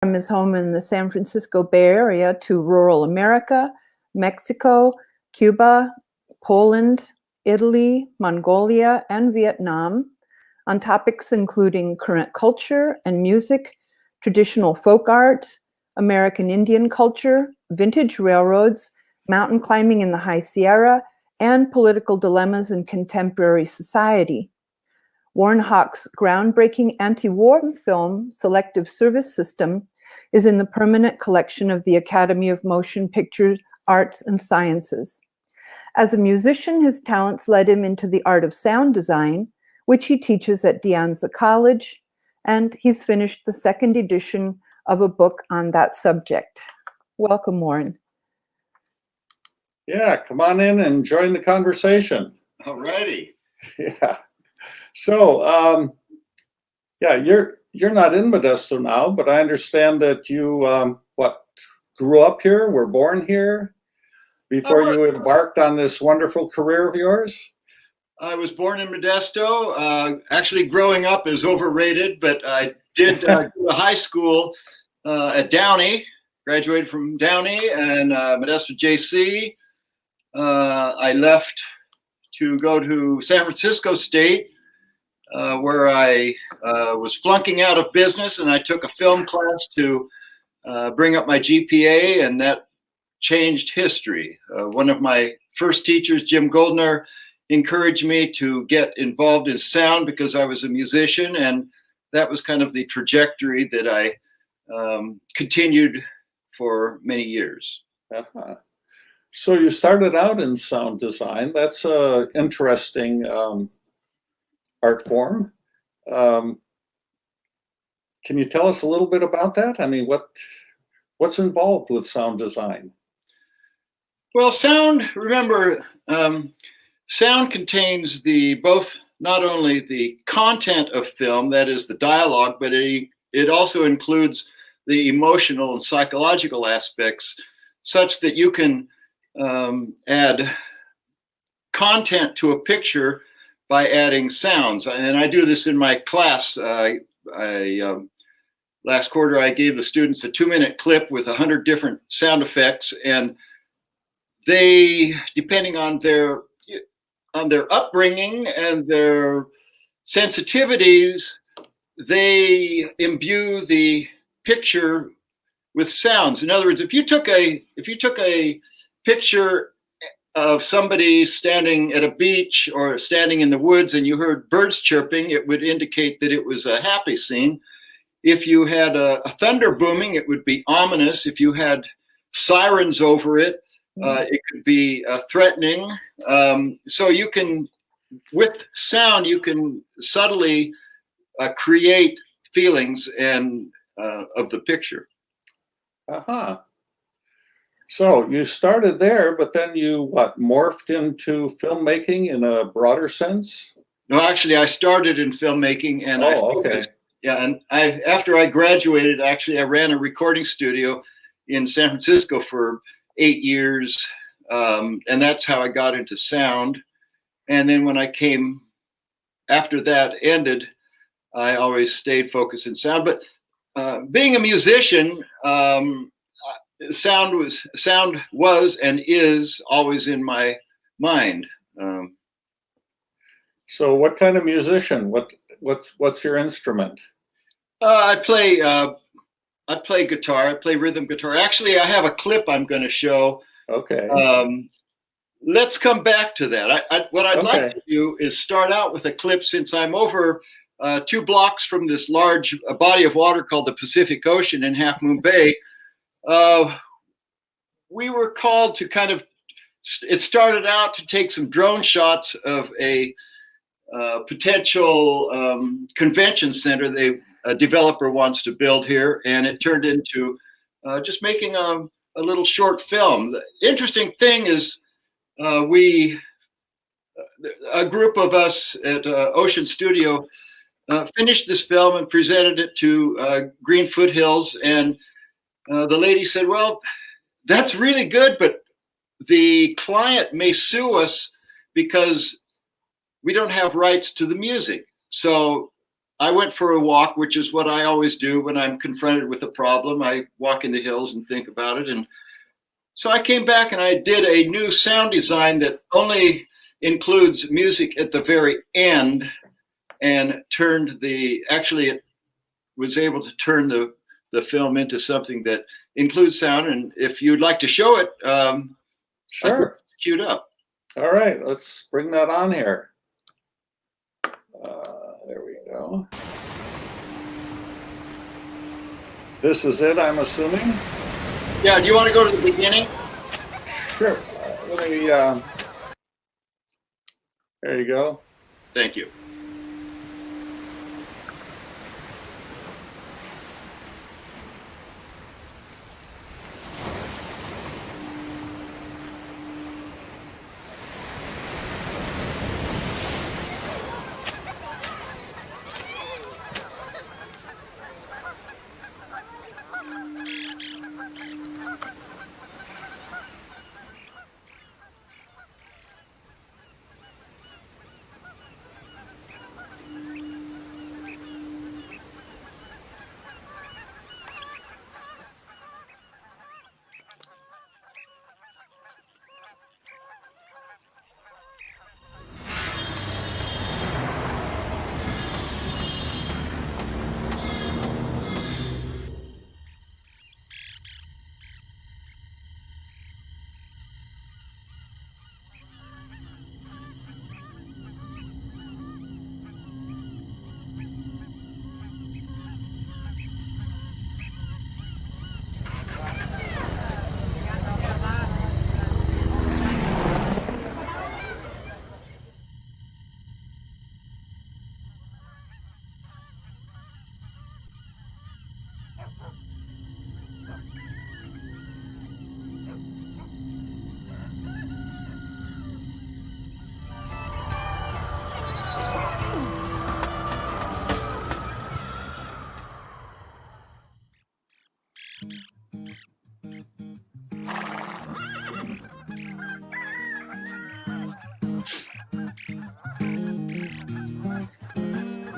From his home in the San Francisco Bay Area to rural America, Mexico, Cuba, Poland, Italy, Mongolia, and Vietnam, on topics including current culture and music, traditional folk art, American Indian culture, vintage railroads, mountain climbing in the High Sierra, and political dilemmas in contemporary society. Warren Haack's groundbreaking anti-war film, Selective Service System, is in the permanent collection of the Academy of Motion Picture Arts and Sciences. As a musician, his talents led him into the art of sound design, which he teaches at De Anza College, and he's finished the second edition of a book on that subject. Welcome, Warren. Yeah, come on in and join the conversation. All righty. Yeah. So, yeah, you're not in Modesto now, but I understand that you grew up here, were born here before you embarked on this wonderful career of yours? I was born in Modesto. Actually, growing up is overrated, but I did go to high school at Downey, graduated from Downey and Modesto JC. I left to go to San Francisco State, where I was flunking out of business, and I took a film class to bring up my GPA, and that changed history. One of my first teachers, Jim Goldner, encouraged me to get involved in sound because I was a musician, and that was kind of the trajectory that I continued for many years. Uh-huh. So you started out in sound design. That's an interesting art form. Can you tell us a little bit about that? I mean, what's involved with sound design? Well, sound, remember, sound contains both not only the content of film, that is the dialogue, but it also includes the emotional and psychological aspects, such that you can add content to a picture by adding sounds. And I do this in my class. Last quarter, I gave the students a 2-minute clip with 100 different sound effects, and they, depending on their upbringing and their sensitivities, they imbue the picture with sounds. In other words, if you took a picture of somebody standing at a beach or standing in the woods and you heard birds chirping, it would indicate that it was a happy scene. If you had a thunder booming, it would be ominous. If you had sirens over it, it could be threatening. So you can, with sound, you can subtly create feelings and of the picture. Uh-huh. So you started there, but then you morphed into filmmaking in a broader sense? No, actually, I started in filmmaking, and okay. Yeah, and after I graduated, actually, I ran a recording studio in San Francisco for 8 years, and that's how I got into sound. And then when I came, after that ended, I always stayed focused in sound. But being a musician, sound was and is always in my mind. So what kind of musician? What's your instrument? I play guitar. I play rhythm guitar. Actually, I have a clip I'm going to show. Okay. Let's come back to that. What I'd like to do is start out with a clip, since I'm over 2 blocks from this large body of water called the Pacific Ocean in Half Moon Bay. We were called to it started out to take some drone shots of a potential convention center a developer wants to build here, and it turned into just making a little short film. The interesting thing is a group of us at Ocean Studio finished this film and presented it to Green Foothills, and the lady said, well, that's really good, but the client may sue us because we don't have rights to the music. So I went for a walk, which is what I always do when I'm confronted with a problem. I walk in the hills and think about it. And so I came back and I did a new sound design that only includes music at the very end, and actually it was able to turn the film into something that includes sound. And if you'd like to show it, Sure. it's queued up. All right, let's bring that on here. There we go. This is it, I'm assuming? Yeah, do you want to go to the beginning? Sure. Let me, there you go. Thank you.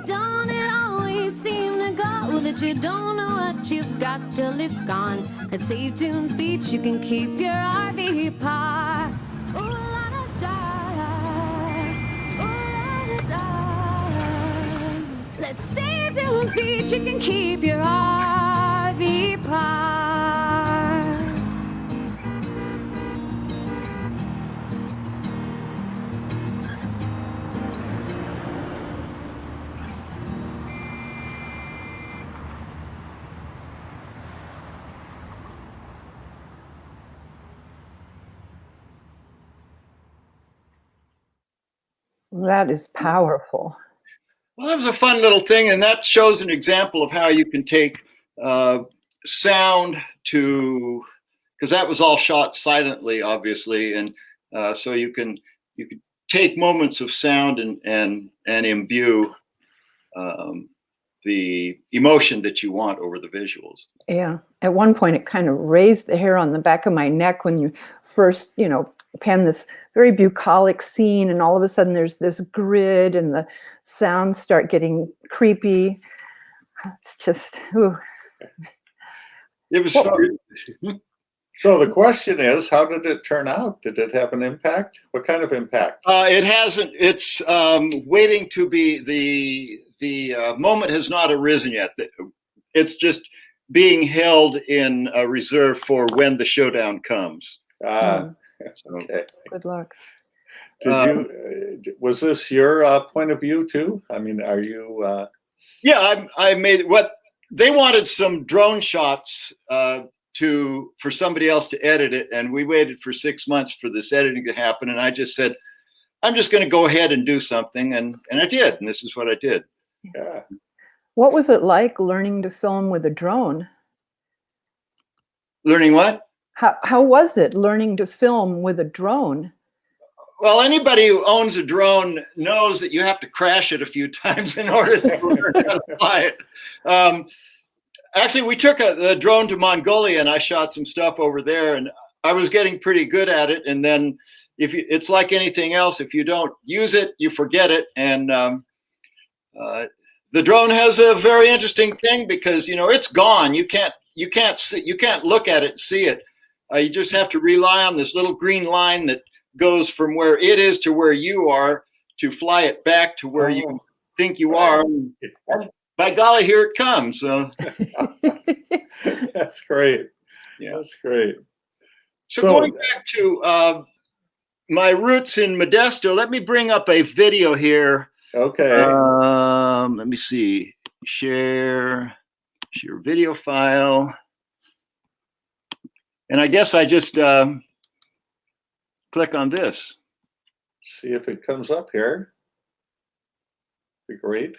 Don't it always seem to go that you don't know what you've got till it's gone? At Save Tunes Beach, you can keep your RV parked. Ooh la da da, ooh la da da. Let's Save Tunes Beach, you can keep your RV parked. That is powerful. Well, that was a fun little thing, and that shows an example of how you can take sound to, because that was all shot silently, obviously, and so you can take moments of sound and imbue the emotion that you want over the visuals. Yeah. At one point, it kind of raised the hair on the back of my neck when you first, pan this very bucolic scene, and all of a sudden there's this grid and the sounds start getting creepy. It's just, ooh. It was So the question is, how did it turn out? Did it have an impact? What kind of impact? It hasn't. It's waiting to be the moment has not arisen yet. It's just being held in a reserve for when the showdown comes. Okay. Good luck. Was this your point of view too? I mean, are you? Yeah, I made what they wanted, some drone shots for somebody else to edit it, and we waited for 6 months for this editing to happen. And I just said, I'm just going to go ahead and do something, and I did, and this is what I did. Yeah. What was it like learning to film with a drone? Learning what? How was it learning to film with a drone? Well, anybody who owns a drone knows that you have to crash it a few times in order to learn how to fly it. Actually, we took the drone to Mongolia, and I shot some stuff over there, and I was getting pretty good at it. And then it's like anything else, if you don't use it, you forget it. And the drone has a very interesting thing because, you know, it's gone. You can't look at it and see it. You just have to rely on this little green line that goes from where it is to where you are to fly it back to where you think you are. And by golly, here it comes. That's great. Yeah. That's great. So going back to my roots in Modesto, let me bring up a video here. Okay. Let me see. Share video file. And I guess I just click on this. See if it comes up here. Be great.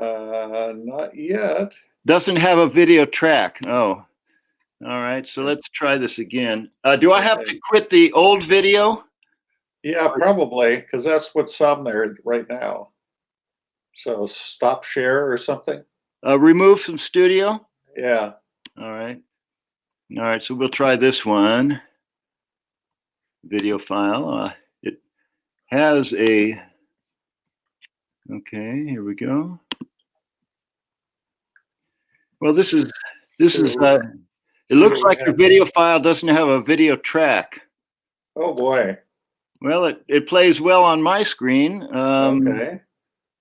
Not yet. Doesn't have a video track. Oh, all right. So let's try this again. Do I have to quit the old video? Yeah, probably, because that's what's on there right now. So stop share or something. Remove from studio. Yeah. All right. All right. So we'll try this one. Video file. It has a. Okay. Here we go. Well, this is. It looks like the video file doesn't have a video track. Oh boy. Well, it plays well on my screen. Okay.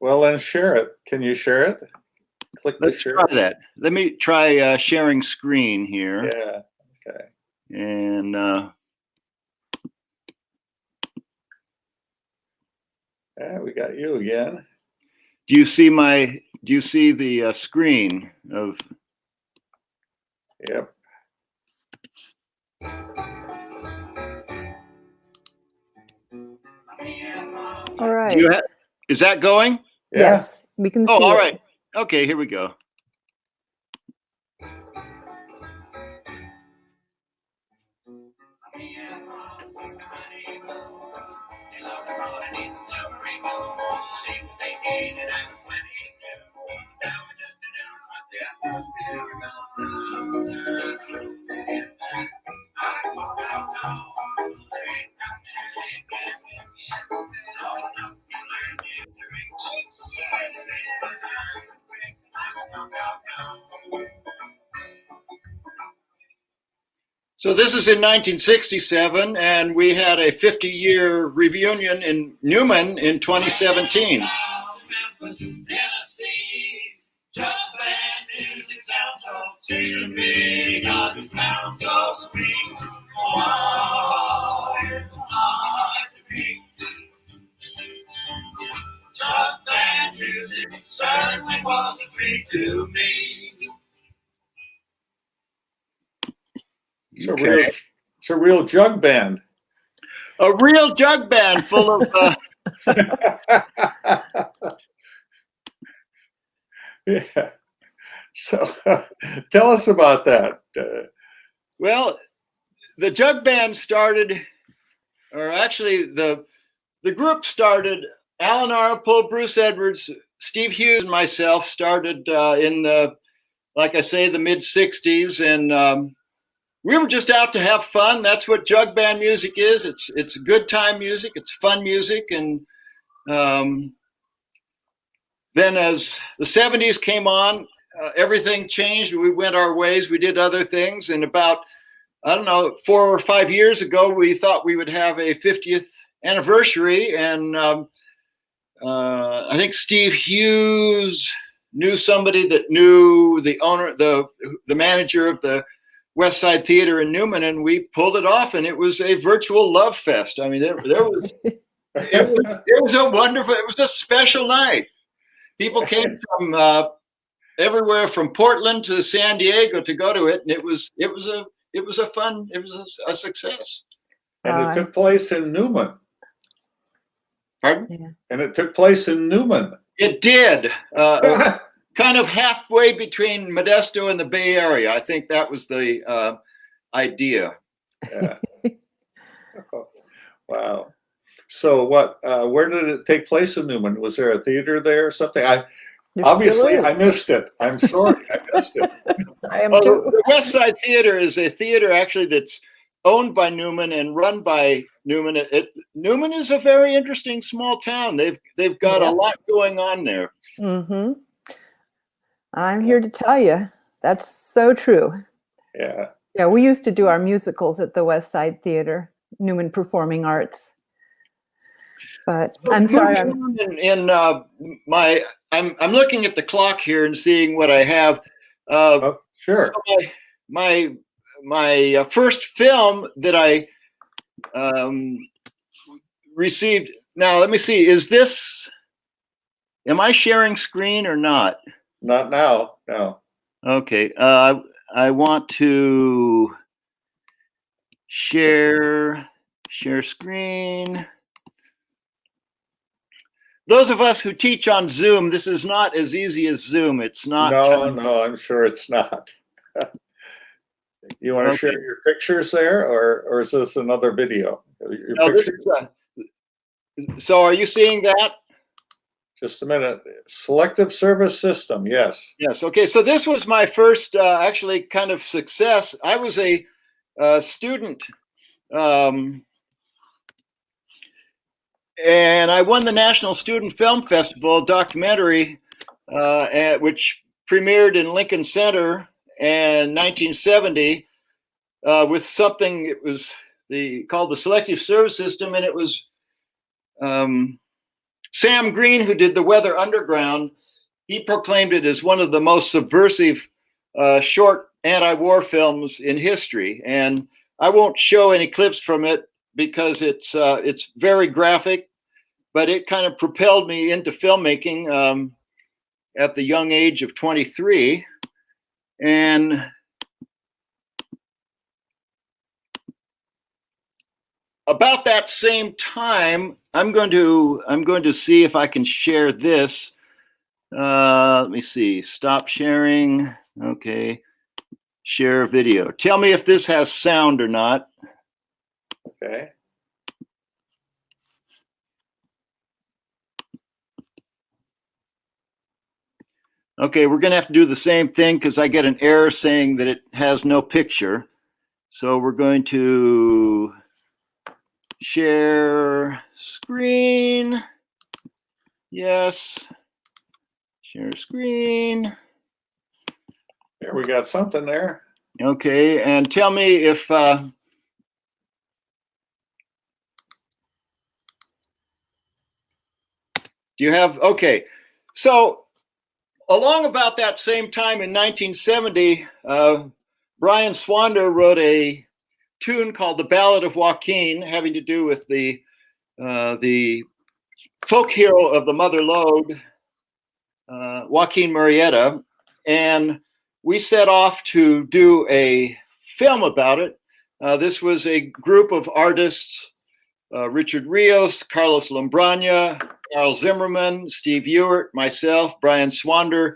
Well, then share it. Can you share it? Click the share. Let's try that. Let me try sharing screen here. Yeah. Okay. And yeah, we got you again. do you see the screen of? Yep. All right. Is that going? Yeah. Yes, we can see Oh, all it. right. Okay, here we go. So this is in 1967, and we had a 50-year reunion in Newman in 2017. Certainly was a treat to me. It's a real jug band. A real jug band full of. Yeah. So tell us about that. Well, the jug band started, or actually the group started. Alan Arapole, Bruce Edwards, Steve Hughes, and myself started in the, like I say, the mid '60s, and we were just out to have fun. That's what jug band music is. It's good time music. It's fun music. And then as the '70s came on, everything changed. We went our ways. We did other things. And about, I don't know, 4 or 5 years ago, we thought we would have a 50th anniversary. And I think Steve Hughes knew somebody that knew the owner, the manager of the West Side Theater in Newman, and we pulled it off, and it was a virtual love fest. I mean, it was a wonderful, it was a special night. People came from everywhere from Portland to San Diego to go to it, and it was a success. And it took place in Newman. Pardon? Yeah. And it took place in Newman. It did. Kind of halfway between Modesto and the Bay Area. I think that was the idea. Yeah. Wow. So what? Where did it take place in Newman? Was there a theater there or something? Obviously I missed it. I'm sorry, I missed it. I am Well, too. the West Side Theater is a theater actually that's owned by Newman and run by Newman. Newman is a very interesting small town. They've got a lot going on there. Mm-hmm. I'm here to tell you that's so true. Yeah. Yeah, we used to do our musicals at the West Side Theater, Newman Performing Arts. But I'm sorry. I'm looking at the clock here and seeing what I have. Sure. So my first film that I received. Now let me see. Am I sharing screen or not? Not now. No. Okay. I want to share screen. Those of us who teach on Zoom, this is not as easy as Zoom. It's not. No, I'm sure it's not. You want to share your pictures there, or is this another video? No, this is so are you seeing that? Just a minute. Selective service system. Yes. Yes. Okay. So this was my first actually kind of success. I was a student, and I won the National Student Film Festival documentary, which premiered in Lincoln Center in 1970 with something it was called the Selective Service System, and it was Sam Green, who did The Weather Underground. He proclaimed it as one of the most subversive short anti-war films in history, and I won't show any clips from it because it's very graphic, but it kind of propelled me into filmmaking at the young age of 23. And about that same time, I'm going to see if I can share this. Let me see. Stop sharing. Okay. Share video. Tell me if this has sound or not. Okay. Okay, we're going to have to do the same thing because I get an error saying that it has no picture. So we're going to share screen. Yes. Share screen. Here we got something there. Okay, and tell me if do you have, okay. So along about that same time in 1970, Brian Swander wrote a tune called The Ballad of Joaquin, having to do with the folk hero of the Mother Lode, Joaquin Murrieta, and we set off to do a film about it. This was a group of artists, Richard Rios, Carlos Lombraña, Carl Zimmerman, Steve Ewart, myself, Brian Swander,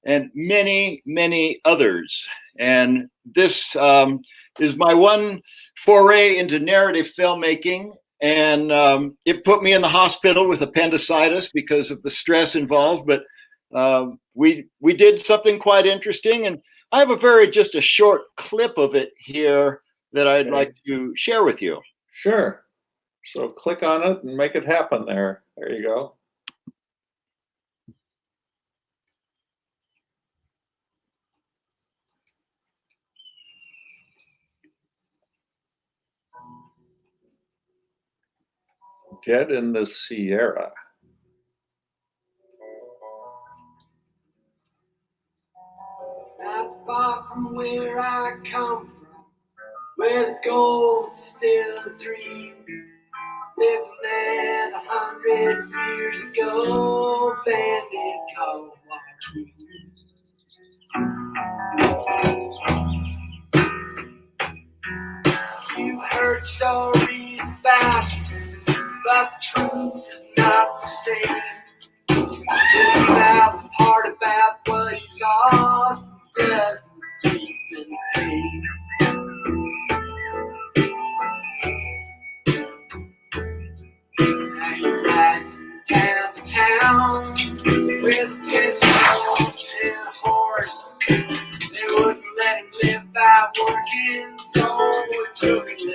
and many, many others. And this is my one foray into narrative filmmaking. And it put me in the hospital with appendicitis because of the stress involved. But we did something quite interesting. And I have just a short clip of it here that I'd like to share with you. Sure. So click on it and make it happen there. There you go. Dead in the Sierra. Not far from where I come from, where the gold's still a dream. Living there 100 years ago, bandit called Joaquin. You heard stories about it, but the truth is not the same. About the part about what he lost doesn't keep in pain. Now you're riding down to town with a pistol and a horse. They wouldn't let him live by working, so we took him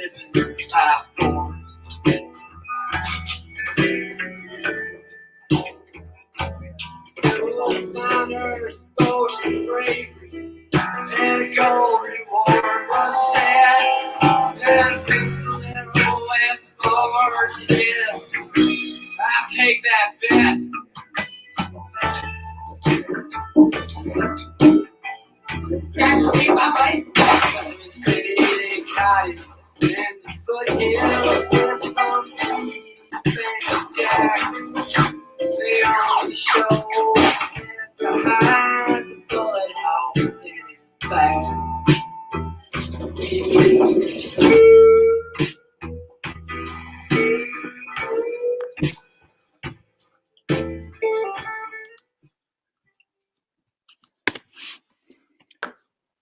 fast.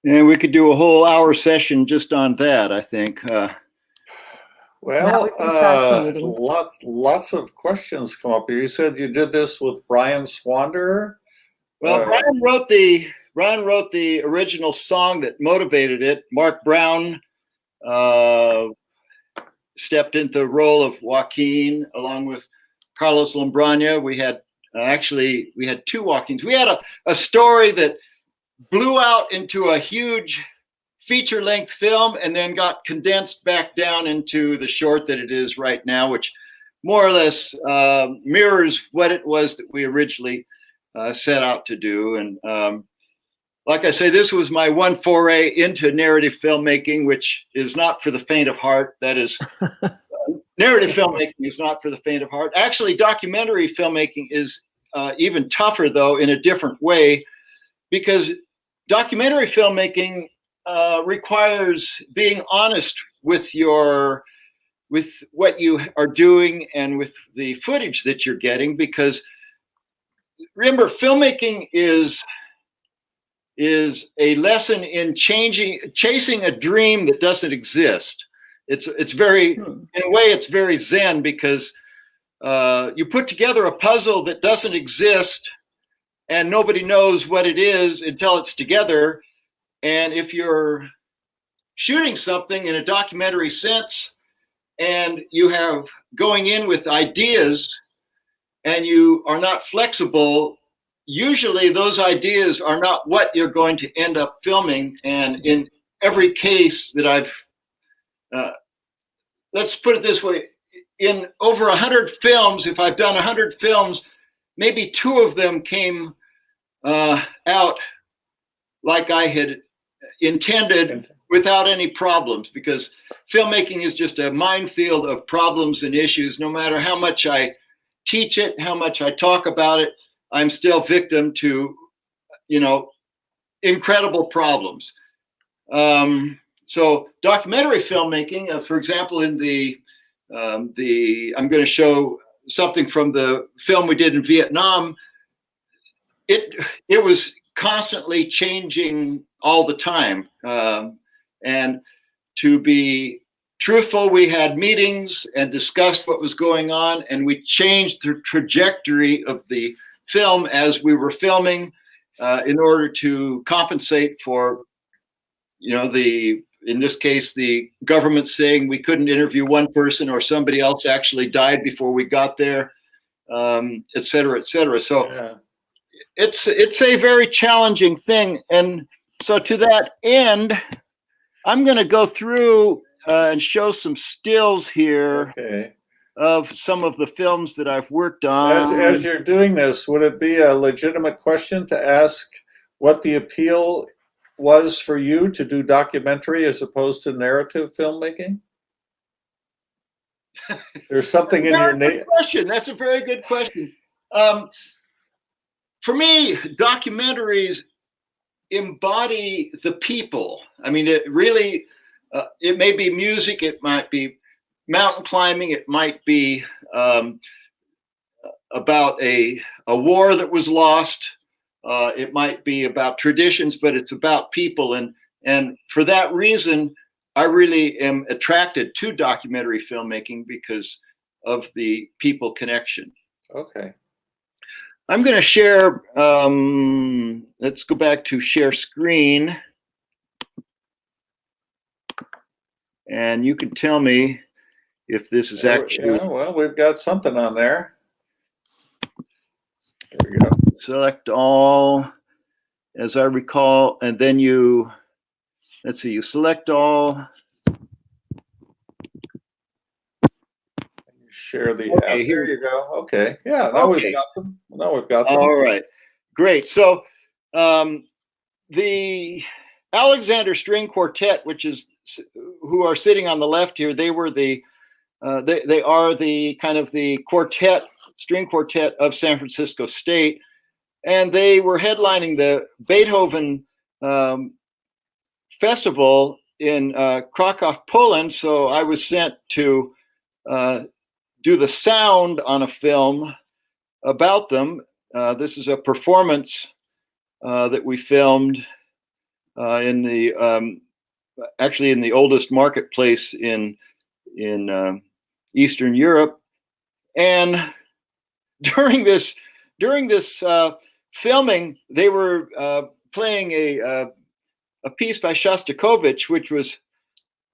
And we could do a whole hour session just on that, I think. That Well, would be fascinating. lots of questions come up here. You said you did this with Brian Swanderer. Well, Brian wrote the original song that motivated it. Mark Brown stepped into the role of Joaquin along with Carlos Lombrana. We had two Joaquins. We had a story that blew out into a huge feature-length film and then got condensed back down into the short that it is right now, which more or less mirrors what it was that we originally set out to do. And like I say, this was my one foray into narrative filmmaking, which is not for the faint of heart. That is, narrative filmmaking is not for the faint of heart. Actually, documentary filmmaking is even tougher, though, in a different way, because documentary filmmaking requires being honest with what you are doing and with the footage that you're getting, because remember, filmmaking is a lesson in chasing a dream that doesn't exist. It's very, in a way, it's very Zen, because you put together a puzzle that doesn't exist and nobody knows what it is until it's together. And if you're shooting something in a documentary sense and you have going in with ideas and you are not flexible, usually those ideas are not what you're going to end up filming. And in every case that I've, let's put it this way, in over 100 films, if I've done 100 films, maybe 2 of them came out like I had intended without any problems, because filmmaking is just a minefield of problems and issues. No matter how much I teach it, how much I talk about it, I'm still victim to, incredible problems. So documentary filmmaking, for example, in I'm going to show something from the film we did in Vietnam. It was constantly changing all the time. And to be truthful, we had meetings and discussed what was going on, and we changed the trajectory of the film as we were filming in order to compensate for, in this case, the government saying we couldn't interview one person, or somebody else actually died before we got there, et cetera, et cetera. So yeah. It's a very challenging thing. And so to that end, I'm going to go through and show some stills here of some of the films that I've worked on. As you're doing this, would it be a legitimate question to ask what the appeal was for you to do documentary as opposed to narrative filmmaking? There's something in your name. That's a very good question. For me, documentaries embody the people. I mean, it really, it may be music, it might be mountain climbing, it might be about a war that was lost, it might be about traditions, but it's about people. And for that reason, I really am attracted to documentary filmmaking because of the people connection. Okay. I'm going to share, let's go back to share screen. And you can tell me if this is actually... Yeah, well, we've got something on there. There we go. Select all, as I recall, and then you, let's see, you select all. Share the app. Here you go. Okay. Yeah, now we've got them. Now we've got them. All right. Great. So the Alexander String Quartet, who are sitting on the left here, they were they are the kind of the string quartet of San Francisco State, and they were headlining the Beethoven festival in Krakow, Poland. So I was sent to do the sound on a film about them. This is a performance that we filmed in the actually in the oldest marketplace in Eastern Europe. And during this filming, they were playing a piece by Shostakovich, which was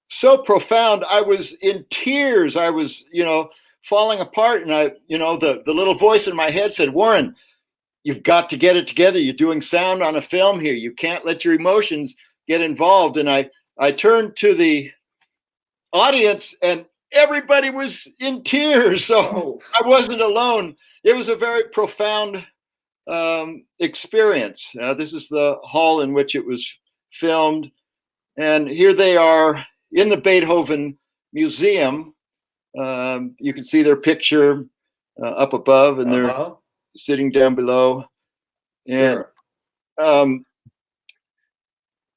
so profound. I was in tears. I was, falling apart. And the little voice in my head said, "Warren, you've got to get it together. You're doing sound on a film here. You can't let your emotions get involved." And I turned to the audience and everybody was in tears. So I wasn't alone. It was a very profound experience. This is the hall in which it was filmed. And here they are in the Beethoven Museum. You can see their picture up above, and they're sitting down below. And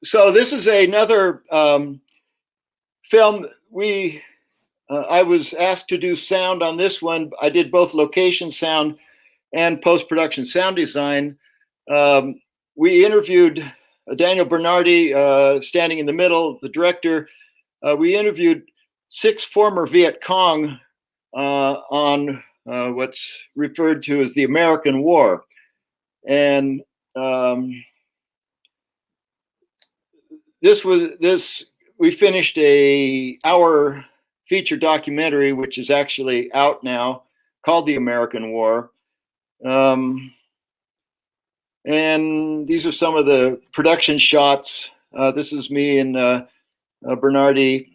so this is another film. I was asked to do sound on this one. I did both location sound and post-production sound design. We interviewed Daniel Bernardi, standing in the middle, the director. We interviewed 6 former Viet Cong on what's referred to as the American War. And we finished a hour feature documentary, which is actually out now, called The American War. And these are some of the production shots. This is me and Bernardi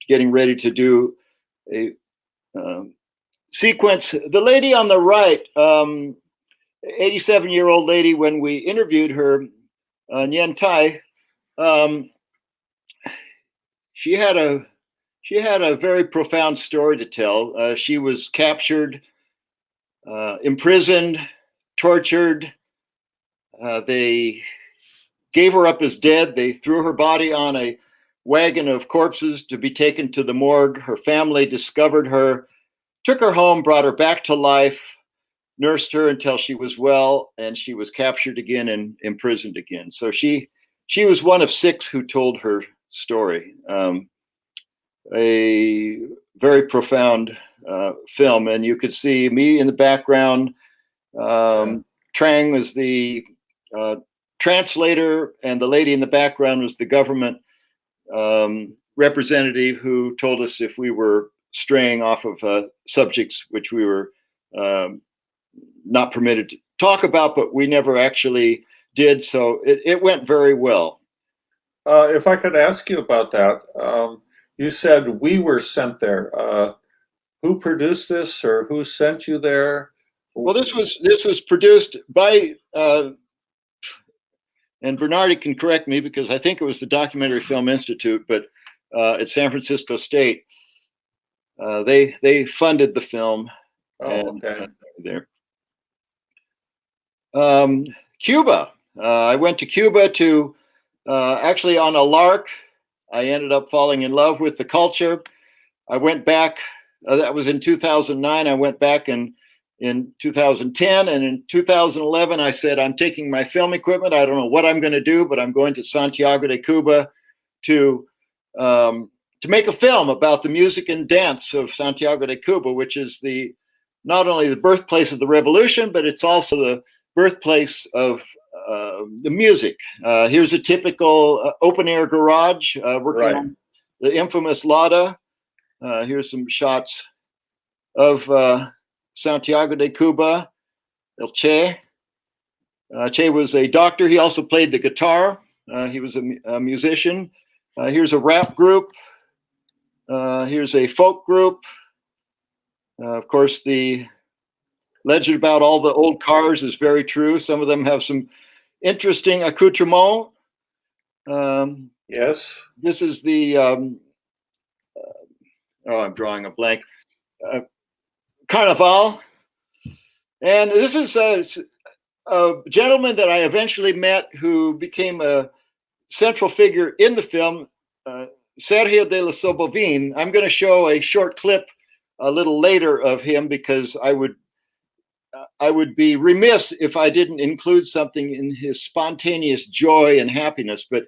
getting ready to do a sequence. The lady on the right, 87-year-old lady, when we interviewed her, Nguyen Thai, she had a very profound story to tell. She was captured, imprisoned, tortured. They gave her up as dead. They threw her body on a wagon of corpses to be taken to the morgue. Her family discovered her, took her home, brought her back to life, nursed her until she was well, and she was captured again and imprisoned again. So she was one of 6 who told her story. A very profound film, and you could see me in the background. Trang was the translator, and the lady in the background was the government representative who told us if we were straying off of subjects which we were not permitted to talk about, but we never actually did. So it went very well. If I could ask you about that, you said we were sent there. Who produced this, or who sent you there? Well, this was produced by, and Bernardi can correct me because I think it was the Documentary Film Institute, but at San Francisco State, they funded the film. Okay. There. Cuba. I went to Cuba to actually on a lark. I ended up falling in love with the culture. I went back. That was in 2009. I went back in 2010, and in 2011, I said, I'm taking my film equipment. I don't know what I'm going to do, but I'm going to Santiago de Cuba to make a film about the music and dance of Santiago de Cuba, which is not only the birthplace of the revolution, but it's also the birthplace of the music. Here's a typical open-air garage working on the infamous Lada. Here's some shots of Santiago de Cuba, El Che. Che was a doctor. He also played the guitar. He was a musician. Here's a rap group. Here's a folk group. Of course, the legend about all the old cars is very true. Some of them have some interesting accoutrements. Yes. This is the, I'm drawing a blank. Carnival. And this is a gentleman that I eventually met who became a central figure in the film, Sergio de la Sobovin. I'm going to show a short clip a little later of him because I would be remiss if I didn't include something in his spontaneous joy and happiness. But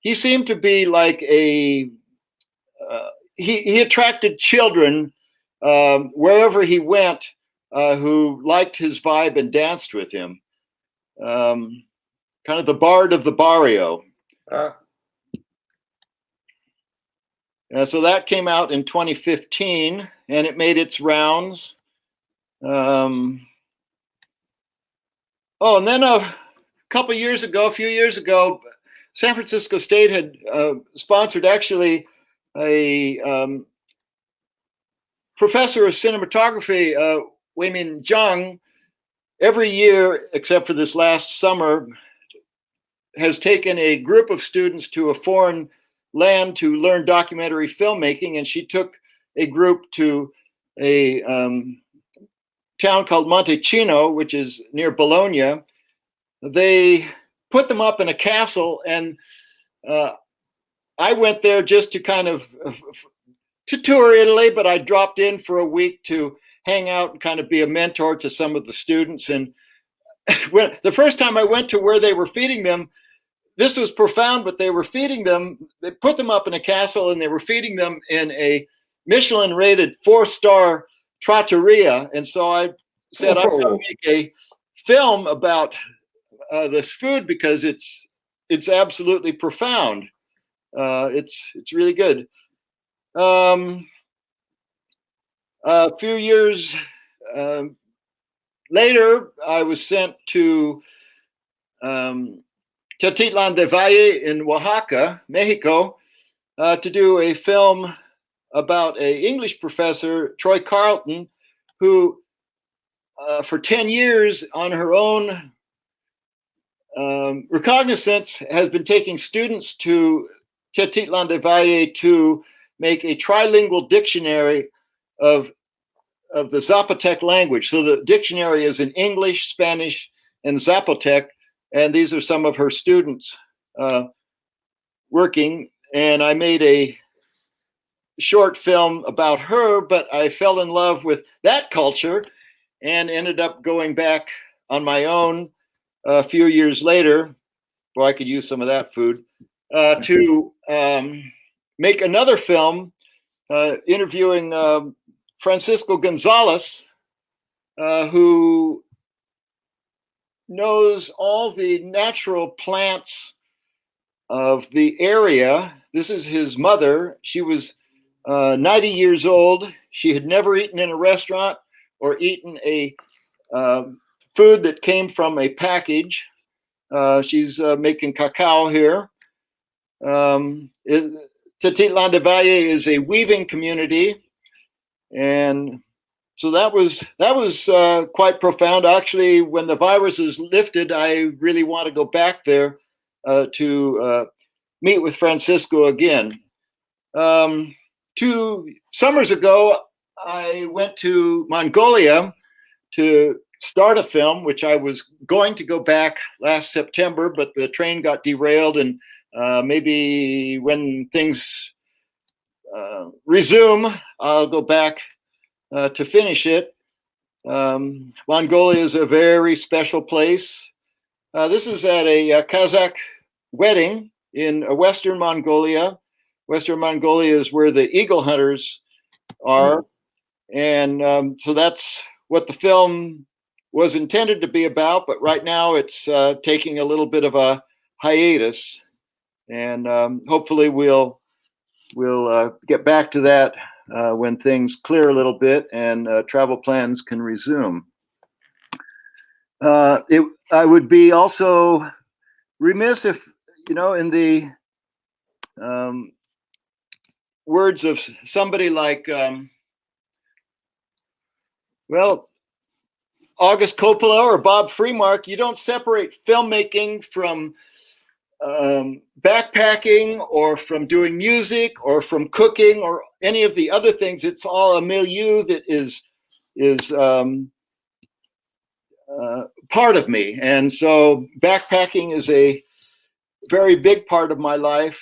he seemed to be like he attracted children wherever he went who liked his vibe and danced with him. Kind of the bard of the barrio. So that came out in 2015, and it made its rounds. And then a few years ago, San Francisco State had sponsored actually a professor of cinematography, Weimin Zhang, every year, except for this last summer, has taken a group of students to a foreign land to learn documentary filmmaking, and she took a group to a town called Montecino, which is near Bologna. They put them up in a castle, and I went there just to kind of to tour Italy, but I dropped in for a week to hang out and kind of be a mentor to some of the students. And when the first time I went to where they were feeding them, this was profound, but they were feeding them, they put them up in a castle and they were feeding them in a Michelin rated 4-star trattoria. And so I said, I'm going to make a film about this food because it's absolutely profound. It's really good. A few years later, I was sent to Tetitlán de Valle in Oaxaca, Mexico, to do a film about an English professor, Troy Carlton, who for 10 years on her own recognizance has been taking students to Tetitlán de Valle to make a trilingual dictionary of the Zapotec language. So the dictionary is in English, Spanish, and Zapotec. And these are some of her students working. And I made a short film about her, but I fell in love with that culture and ended up going back on my own a few years later, where I could use some of that food, to make another film interviewing Francisco Gonzalez, who knows all the natural plants of the area. This is his mother. She was 90 years old. She had never eaten in a restaurant or eaten a food that came from a package. She's making cacao here. Tetitlán de Valle is a weaving community, and so that was quite profound. Actually, when the virus is lifted, I really want to go back there to meet with Francisco again. 2 summers ago, I went to Mongolia to start a film, which I was going to go back last September, but the train got derailed, and maybe when things resume, I'll go back to finish it. Mongolia is a very special place. This is at a Kazakh wedding in Western Mongolia. Western Mongolia is where the eagle hunters are. And so that's what the film was intended to be about. But right now it's taking a little bit of a hiatus. And hopefully we'll get back to that when things clear a little bit and travel plans can resume. I would be also remiss if, in the words of somebody like, August Coppola or Bob Freemark, you don't separate filmmaking from backpacking or from doing music or from cooking or any of the other things. It's all a milieu that is part of me. And so backpacking is a very big part of my life.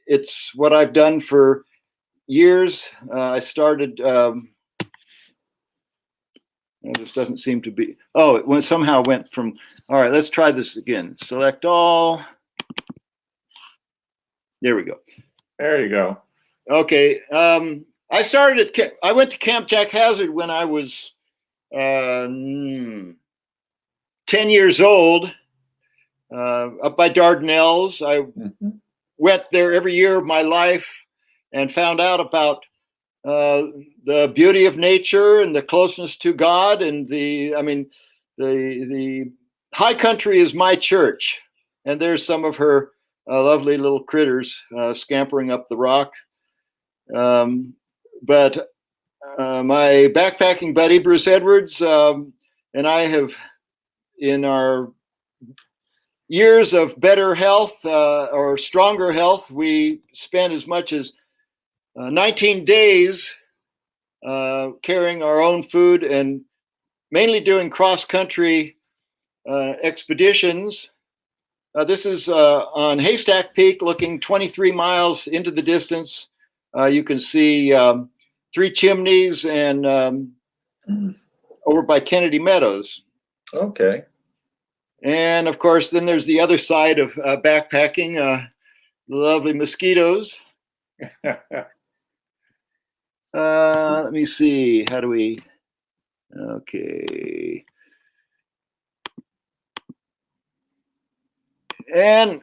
It's what I've done for years. I started. This doesn't seem to be. Oh, it somehow went from. All right, let's try this again. Select all. There we go. There you go. Okay. I started at. I went to Camp Jack Hazard when I was 10 years old, up by Dardanelles. I went there every year of my life and found out about the beauty of nature and the closeness to God. And the high country is my church. And there's some of her lovely little critters scampering up the rock. But my backpacking buddy, Bruce Edwards, and I have, in our years of better health or stronger health, we spent as much as 19 days carrying our own food and mainly doing cross-country expeditions. This is on Haystack Peak, looking 23 miles into the distance. You can see Three Chimneys and over by Kennedy Meadows. Okay. And of course, then there's the other side of backpacking, the lovely mosquitoes. Let me see. How do we? Okay. And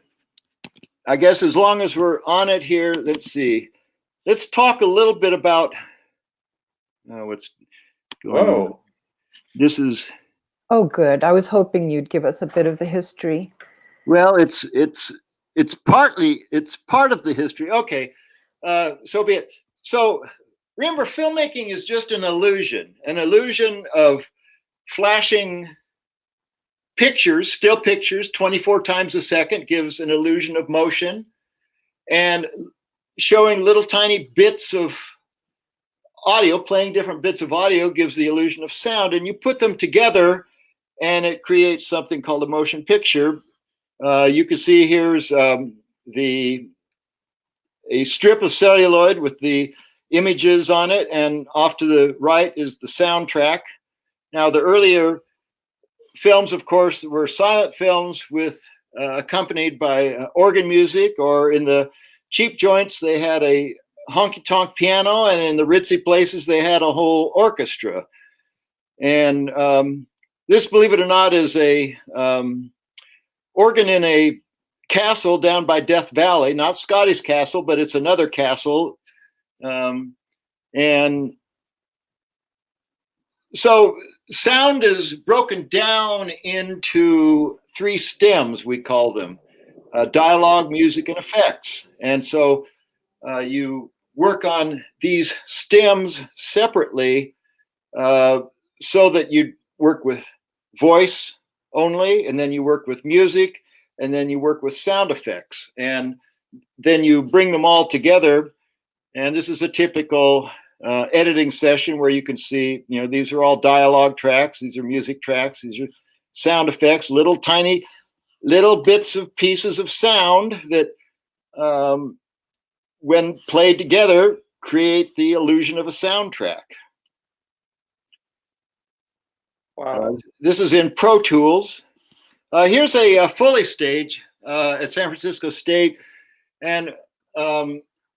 I guess as long as we're on it here, let's see. Let's talk a little bit about what's going on. This is. Oh, good. I was hoping you'd give us a bit of the history. Well, it's part of the history. Okay, so be it. So remember, filmmaking is just an illusion of flashing pictures, still pictures, 24 times a second gives an illusion of motion, and showing little tiny bits of audio, playing different bits of audio gives the illusion of sound, and you put them together and it creates something called a motion picture. You can see here's a strip of celluloid with the images on it, and off to the right is the soundtrack. Now, the earlier films, of course, were silent films with accompanied by organ music, or in the cheap joints, they had a honky-tonk piano, and in the ritzy places, they had a whole orchestra. And this, believe it or not, is a organ in a castle down by Death Valley, not Scotty's castle, but it's another castle. And so sound is broken down into three stems, we call them, dialogue, music, and effects. And so you work on these stems separately so that you work with voice only, and then you work with music, and then you work with sound effects, and then you bring them all together. And this is a typical editing session where you can see, these are all dialogue tracks, these are music tracks, these are sound effects, little tiny little bits of pieces of sound that when played together create the illusion of a soundtrack. Wow. This is in Pro Tools. Here's a Foley stage at San Francisco State. And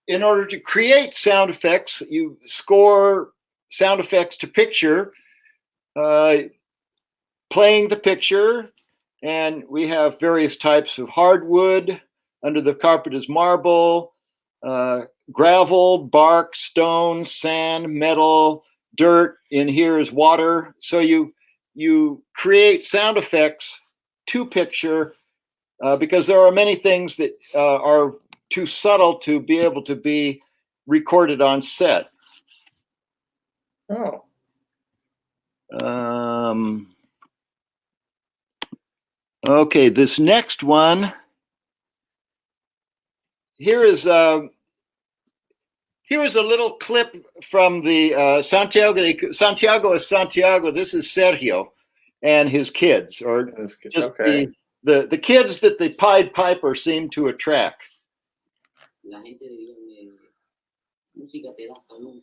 in order to create sound effects, you score sound effects to picture, playing the picture. And we have various types of hardwood. Under the carpet is marble, gravel, bark, stone, sand, metal, dirt. In here is water. So you create sound effects to picture because there are many things that are too subtle to be able to be recorded on set. Oh. Okay, this next one. Here is a little clip from the Santiago is Santiago. This is Sergio and his kids, or just okay. the kids that the Pied Piper seemed to attract. La gente de dígame, música te da salud.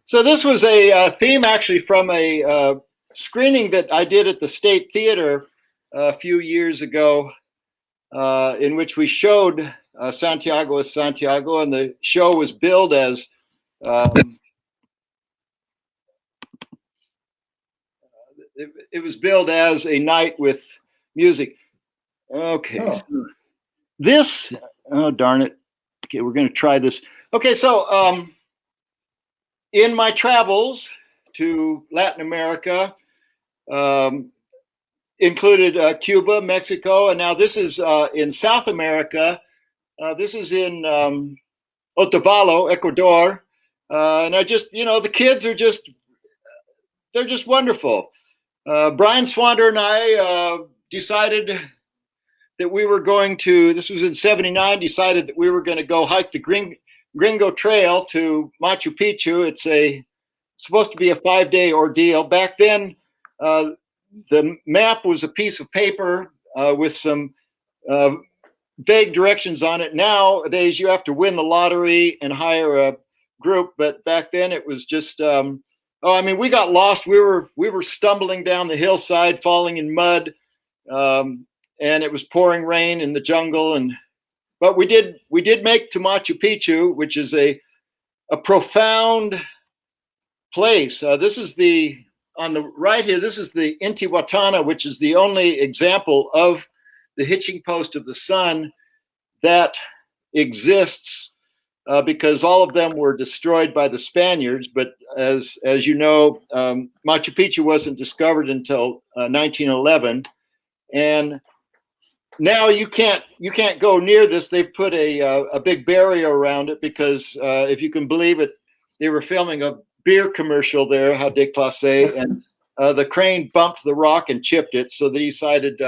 So this was a theme actually from a screening that I did at the State Theater a few years ago, in which we showed Santiago as Santiago, and the show was billed as it was billed as a night with music. Okay, Oh. so this, oh darn it. Okay, we're going to try this. Okay, so in my travels to Latin America, included Cuba, Mexico, and now this is in South America. This is in Otavalo, Ecuador. And I just, you know, the kids are just, they're just wonderful. Brian Swander and I decided that we were going to, this was in '79, decided that we were going to go hike the Gringo Trail to Machu Picchu. It's supposed to be a 5-day ordeal. Back then, the map was a piece of paper with some vague directions on it. Nowadays, you have to win the lottery and hire a group, but back then it was just, oh, I mean, we got lost. We were stumbling down the hillside, falling in mud, and it was pouring rain in the jungle. But we did make to Machu Picchu, which is a profound place. This is on the right here, this is the Intihuatana, which is the only example of the hitching post of the sun that exists, because all of them were destroyed by the Spaniards. But as you know, Machu Picchu wasn't discovered until 1911, and now you can't go near this. They've put a big barrier around it because, if you can believe it, they were filming a beer commercial there, how de classe, and the crane bumped the rock and chipped it, so they decided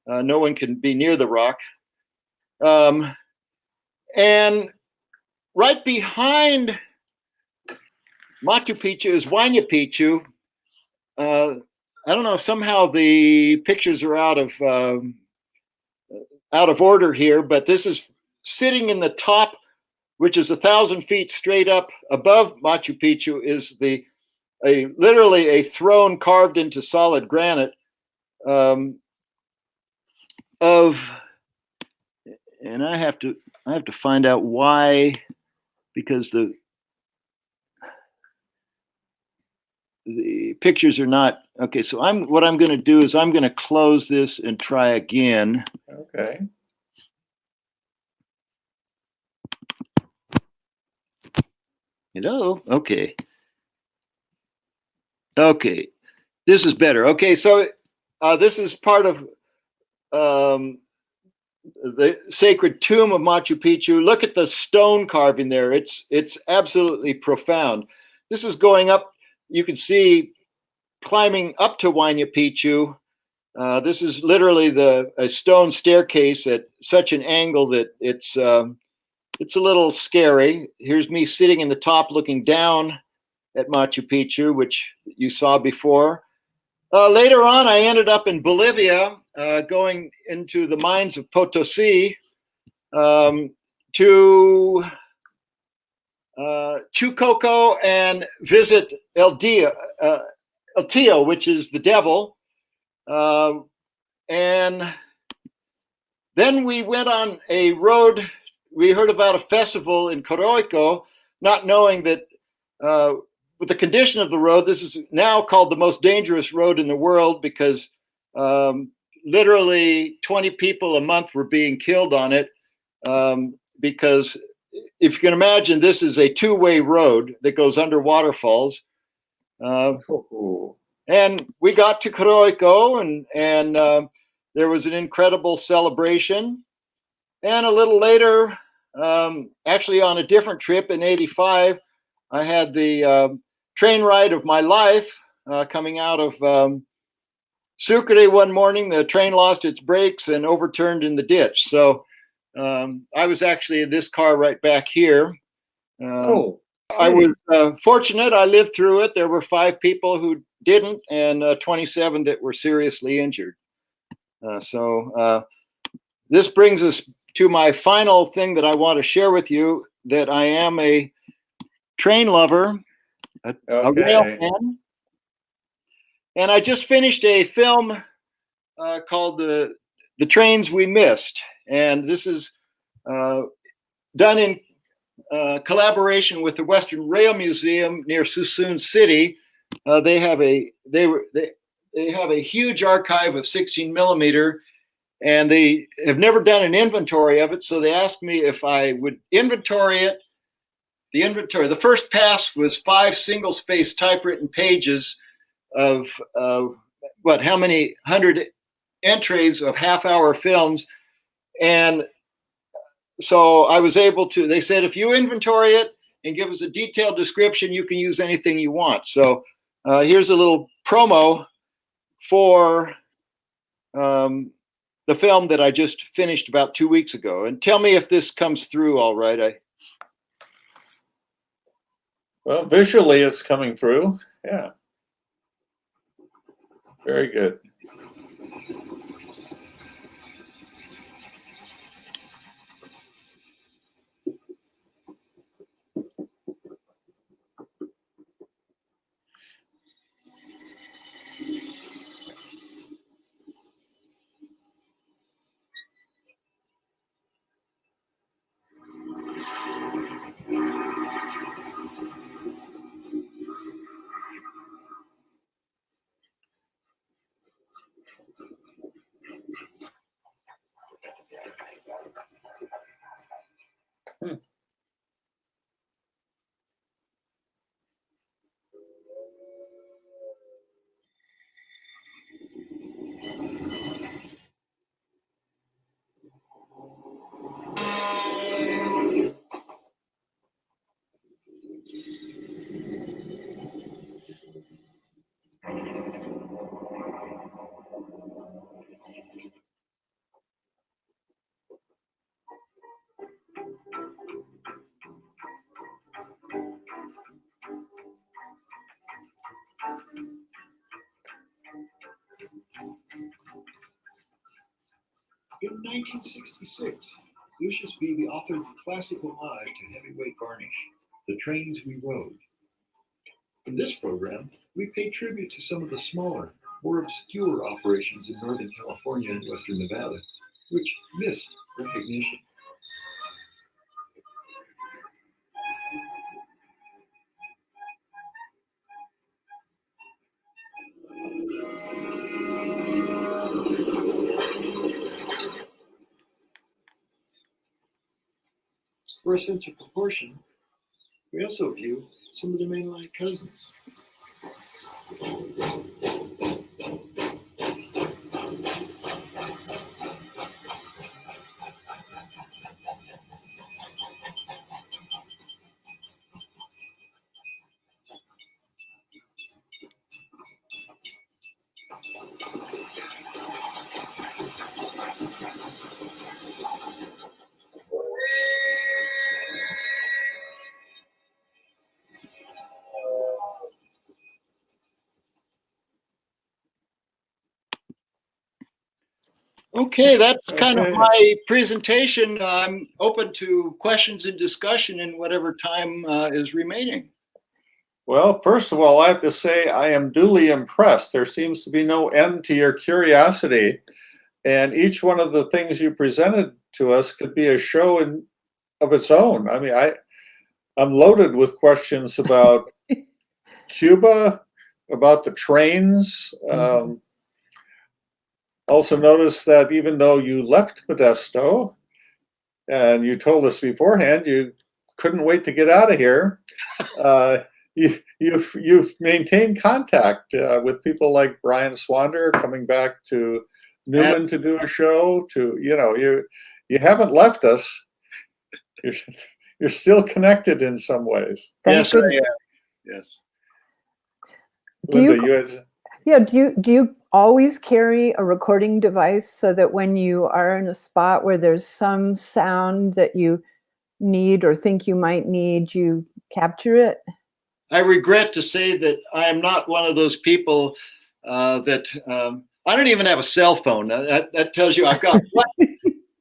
no one can be near the rock. And right behind Machu Picchu is Huayna Picchu. I don't know if somehow the pictures are out of order here, but this is sitting in the top, which is 1,000 feet straight up above Machu Picchu, is literally a throne carved into solid granite and I have to find out why, because the pictures are not okay. So what I'm going to do is I'm going to close this and try again. Okay. Hello. Okay. Okay. This is better. Okay. So this is part of the sacred tomb of Machu Picchu. Look at the stone carving there. It's absolutely profound. This is going up. You can see climbing up to Huayna Picchu. This is literally a stone staircase at such an angle that it's a little scary. Here's me sitting in the top looking down at Machu Picchu, which you saw before. Later on, I ended up in Bolivia, going into the mines of Potosi to chew cocoa and visit El Tío, which is the devil. And then we went on a road. We heard about a festival in Coroico, not knowing that with the condition of the road, this is now called the most dangerous road in the world because literally 20 people a month were being killed on it. Because if you can imagine, this is a two-way road that goes under waterfalls. And we got to Coroico, and there was an incredible celebration. And a little later, actually on a different trip in '85, I had the train ride of my life coming out of Sucre one morning. The train lost its brakes and overturned in the ditch. So I was actually in this car right back here. I was fortunate. I lived through it. There were 5 people who didn't and 27 that were seriously injured. This brings us to my final thing that I want to share with you, that I am a train lover, a rail fan. And I just finished a film called The Trains We Missed. And this is done in collaboration with the Western Rail Museum near Suisun City. They have a huge archive of 16 millimeter, and they have never done an inventory of it. So they asked me if I would inventory it. The first pass was 5 single-space typewritten pages of how many 100 entries of half-hour films. And so I was able to, they said, if you inventory it and give us a detailed description, you can use anything you want. So here's a little promo for the film that I just finished about 2 weeks ago. And tell me if this comes through all right. Well, visually it's coming through. Yeah. Very good. In 1966, Lucius Beebe authored the classic homage to heavyweight varnish, The Trains We Rode. In this program, we pay tribute to some of the smaller, more obscure operations in Northern California and Western Nevada, which missed recognition. For a sense of proportion, we also view some of the mainline cousins. Okay, that's kind of my presentation. I'm open to questions and discussion in whatever time is remaining. Well, first of all, I have to say I am duly impressed. There seems to be no end to your curiosity, and each one of the things you presented to us could be a show of its own. I mean, I'm loaded with questions about Cuba, about the trains. Also notice that even though you left Modesto, and you told us beforehand you couldn't wait to get out of here, you've maintained contact with people like Brian Swander, coming back to Newman to do a show, to, you haven't left us. You're still connected in some ways. Thank Yes, goodness. Yes. Do Linda, you- you had, Yeah, do you always carry a recording device so that when you are in a spot where there's some sound that you need or think you might need, you capture it? I regret to say that I am not one of those people that I don't even have a cell phone. That tells you I've got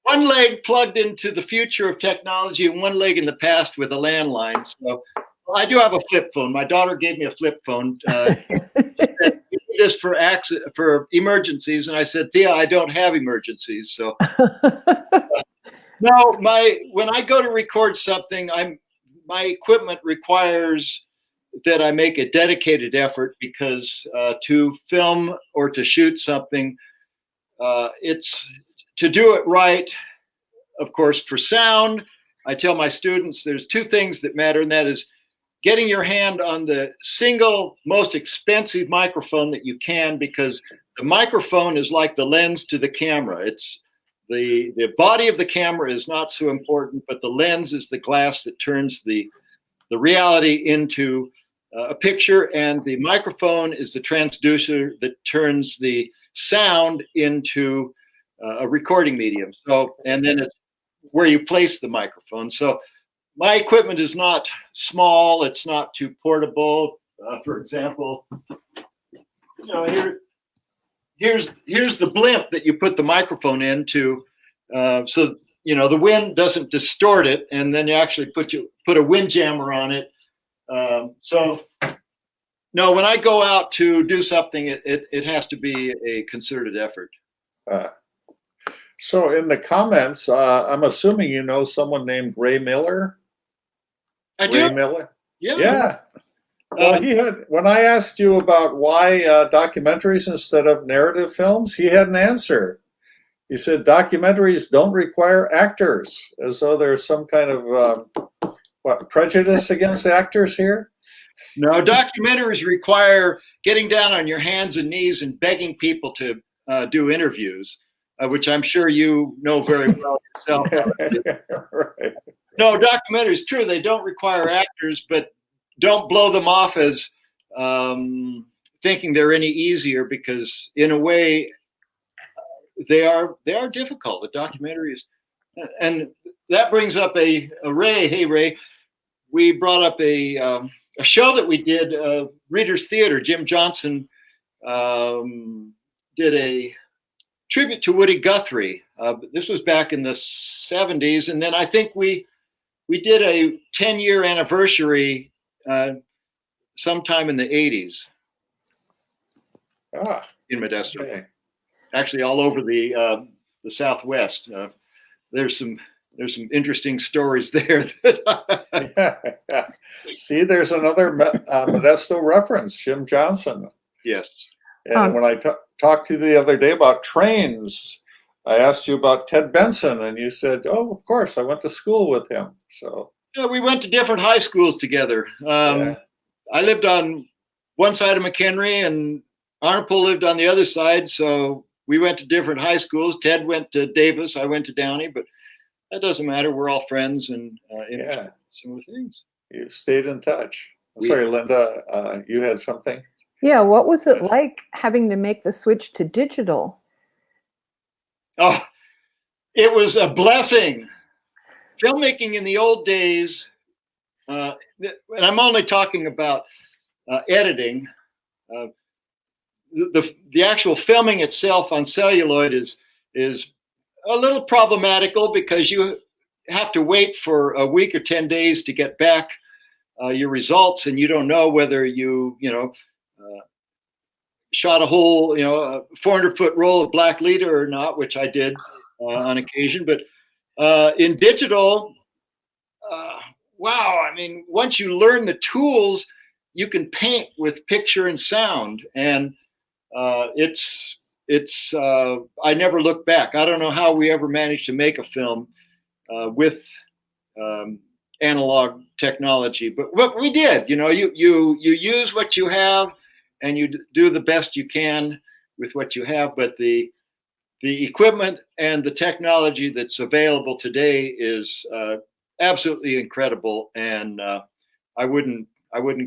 one leg plugged into the future of technology and one leg in the past with a landline. So I do have a flip phone. My daughter gave me a flip phone. You need this for emergencies, and I said, Thea, I don't have emergencies. So no, when I go to record something, my equipment requires that I make a dedicated effort, because to film or to shoot something, it's to do it right. Of course, for sound, I tell my students there's two things that matter, and that is getting your hand on the single most expensive microphone that you can, because the microphone is like the lens to the camera. It's the body of the camera is not so important, but the lens is the glass that turns the reality into a picture, and the microphone is the transducer that turns the sound into a recording medium. So, and then it's where you place the microphone. So my equipment is not small. It's not too portable. For example, here's the blimp that you put the microphone into, so the wind doesn't distort it, and then you actually put a wind jammer on it. So no, when I go out to do something, it has to be a concerted effort. So in the comments, I'm assuming you know someone named Ray Miller. I do. Ray Miller. Yeah. Yeah. Well, when I asked you about why documentaries instead of narrative films, he had an answer. He said documentaries don't require actors, as though there's some kind of prejudice against actors here. No, documentaries require getting down on your hands and knees and begging people to do interviews, which I'm sure you know very well yourself. Right. No, documentaries, true, they don't require actors, but don't blow them off as thinking they're any easier, because in a way they are difficult. The documentaries, and that brings up a Ray. Hey Ray, we brought up a show that we did, Reader's Theater. Jim Johnson did a tribute to Woody Guthrie. This was back in the 70s, and then I think we did a 10-year anniversary sometime in the 80s in Modesto. Okay. Actually, all over the Southwest. There's some interesting stories there. See, there's another Modesto reference, Jim Johnson. Yes. And when I talked to you the other day about trains, I asked you about Ted Benson, and you said, "Oh, of course, I went to school with him." So yeah, we went to different high schools together. I lived on one side of McHenry, and Arnapol lived on the other side. So we went to different high schools. Ted went to Davis. I went to Downey, but that doesn't matter. We're all friends and interested in similar things. You stayed in touch. Sorry, Linda, you had something? Yeah, what was it like having to make the switch to digital? Oh, it was a blessing. Filmmaking in the old days, and I'm only talking about editing. The actual filming itself on celluloid is a little problematical, because you have to wait for a week or 10 days to get back your results, and you don't know whether you shot a whole 400-foot roll of black leader or not, which I did on occasion. But in digital, wow, I mean, once you learn the tools, you can paint with picture and sound, and it's I never look back. I don't know how we ever managed to make a film with analog technology, but what we did, you use what you have, and you do the best you can with what you have. But the the equipment and the technology that's available today is absolutely incredible, and I wouldn't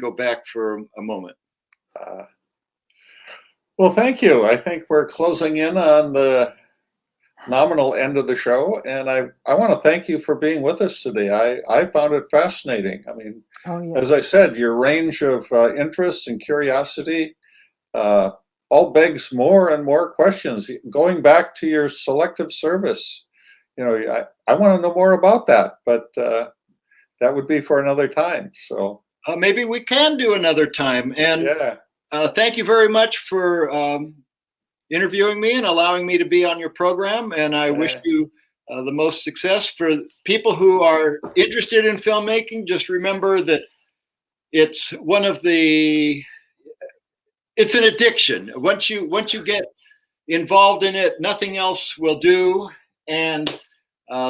go back for a moment. Well, thank you. I think we're closing in on the nominal end of the show, and I want to thank you for being with us today. I found it fascinating. I mean, Oh, yeah. as I said, your range of interests and curiosity all begs more and more questions. Going back to your selective service, you know, I want to know more about that, but that would be for another time. So maybe we can do another time. And yeah, thank you very much for interviewing me and allowing me to be on your program. And I wish you the most success. For people who are interested in filmmaking, just remember that it's it's an addiction. Once you get involved in it, nothing else will do. And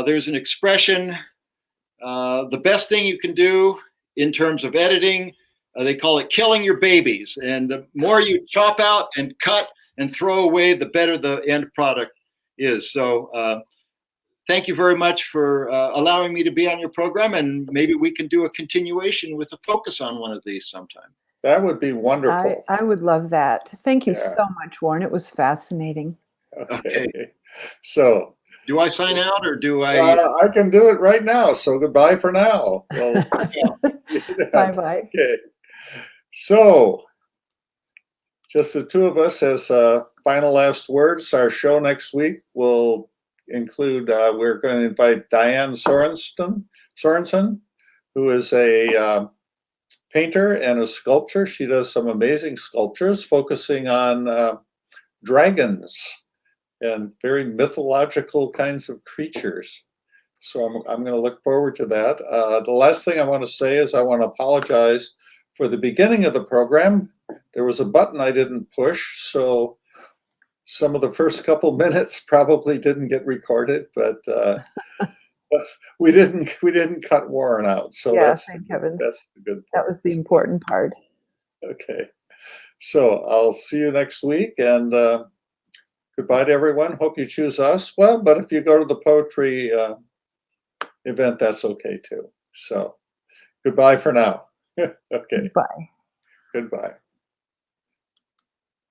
there's an expression, the best thing you can do in terms of editing, they call it killing your babies. And the more you chop out and cut and throw away, the better the end product is. So thank you very much for allowing me to be on your program, and maybe we can do a continuation with a focus on one of these sometime. that would be wonderful. I would love that. Thank you Yeah. so much, Warren. It was fascinating. Okay. So do I sign out, or do I? I can do it right now. So goodbye for now. Well, Bye-bye. okay. So just the two of us as final last words. Our show next week will include, we're going to invite Diane Sorensen, who is a painter and a sculptor. She does some amazing sculptures focusing on dragons and very mythological kinds of creatures. So I'm going to look forward to that. The last thing I want to say is I want to apologize for the beginning of the program. There was a button I didn't push, so some of the first couple minutes probably didn't get recorded, but we didn't cut Warren out. So Yeah, that's thank heavens. that's the good part. That was the important part. Okay. So I'll see you next week, and goodbye to everyone. Hope you choose us. Well, but if you go to the poetry event, that's okay too. So goodbye for now. Okay. Bye. Goodbye.